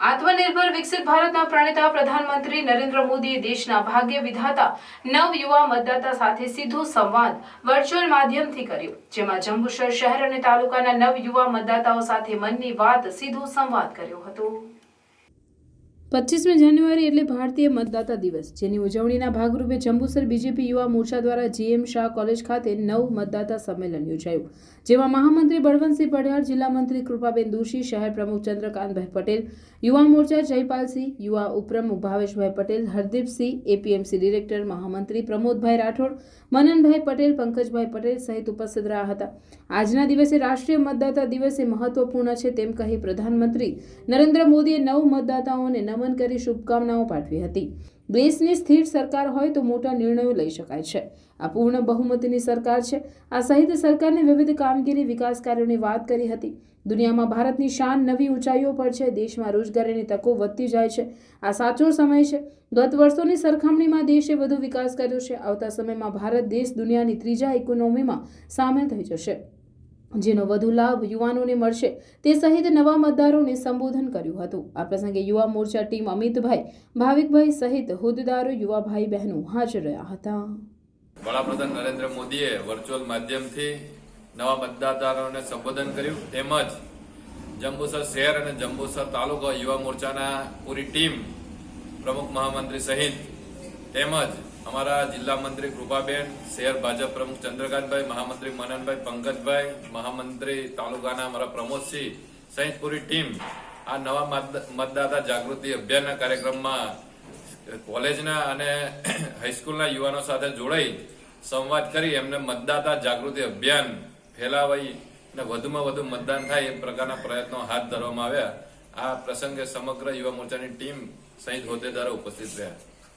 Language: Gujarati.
આત્મનિર્ભર વિકસિત ભારતના પ્રણેતા પ્રધાનમંત્રી નરેન્દ્ર મોદીએ દેશના ભાગ્ય વિધાતા નવ યુવા મતદાતા સાથે સીધો સંવાદ વર્ચ્યુઅલ માધ્યમથી કર્યો, જેમાં જંબુસર શહેર અને તાલુકાના નવ યુવા મતદાતાઓ સાથે મનની વાત સીધો સંવાદ કર્યો હતો। 25મી જાન્યુઆરી એટલે ભારતીય મતદાતા દિવસ, જેની ઉજવણીના ભાગરૂપે જંબુસર બીજેપી યુવા મોરચા દ્વારા જીએમ શાહ કોલેજ ખાતે નવ મતદાતા સંમેલન યોજાયું, જેમાં મહામંત્રી બળવંતસિંહ પઢિયાર, જિલ્લા મંત્રી કૃપાબેન દોશી, શહેર પ્રમુખ ચંદ્રકાંતભાઈ પટેલ, યુવા મોરચા જયપાલસિંહ, યુવા ઉપપ્રમુખ ભાવેશભાઈ પટેલ, હરદીપસિંહ, એપીએમસી ડિરેક્ટર મહામંત્રી પ્રમોદભાઈ રાઠોડ, મનનભાઈ પટેલ, પંકજભાઈ પટેલ સહિત ઉપસ્થિત રહ્યા હતા। આજના દિવસે રાષ્ટ્રીય મતદાતા દિવસે મહત્વપૂર્ણ છે તેમ કહી પ્રધાનમંત્રી નરેન્દ્ર મોદીએ નવ મતદાતાઓને નમન કરી શુભકામનાઓ પાઠવી હતી। દેશની સ્થિર સરકાર હોય તો મોટા નિર્ણયો લઈ શકાય છે। આ પૂર્ણ બહુમતીની સરકાર છે। આ સહિત સરકારની વિવિધ કામગીરી વિકાસ કાર્યોની વાત કરી હતી। દુનિયામાં ભારતની શાન નવી ઊંચાઈઓ પર છે। દેશમાં રોજગારીની તકો વધતી જાય છે। આ સાચો સમય છે। ગત વર્ષોની સરખામણીમાં દેશે વધુ વિકાસ કર્યો છે। આવતા સમયમાં ભારત દેશ દુનિયાની ત્રીજા ઇકોનોમીમાં સામેલ થઈ જશે, જેનો વધુ લાભ યુવાનોને મળશે તે સહિત નવા મતદારોને સંબોધન કર્યું હતું। આ પ્રસંગે યુવા મોરચા ટીમ અમિતભાઈ, ભાવિકભાઈ સહિત હોદ્દેદારો, યુવા ભાઈ બહેનો હાજર રહ્યા હતા। વડાપ્રધાન નરેન્દ્ર મોદીએ વર્ચ્યુઅલ માધ્યમથી નવા મતદાતાઓને સંબોધન કર્યું, તેમજ જંબુસર શહેર અને જંબુસર તાલુકા યુવા મોરચાના પૂરી ટીમ, પ્રમુખ મહામંત્રી સહિત, તેમજ અમારા જિલ્લા મંત્રી કૃપાબેન, શહેર ભાજપ પ્રમુખ ચંદ્રકાંતભાઈ, મહામંત્રી મનનભાઈ, પંકજભાઈ, મહામંત્રી તાલુકાના અમારા પ્રમોદસિંહ સહિત પૂરી ટીમ આ નવા મતદાતા જાગૃતિ અભિયાનના કાર્યક્રમમાં કોલેજના અને હાઈસ્કૂલના યુવાનો સાથે જોડાઈ સંવાદ કરી એમને મતદાતા જાગૃતિ અભિયાન ફેલાવી અને વધુમાં વધુ મતદાન થાય એ પ્રકારના પ્રયત્નો હાથ ધરવામાં આવ્યા। આ પ્રસંગે સમગ્ર યુવા મોરચાની ટીમ સહિત હોદ્દેદારો ઉપસ્થિત રહ્યા।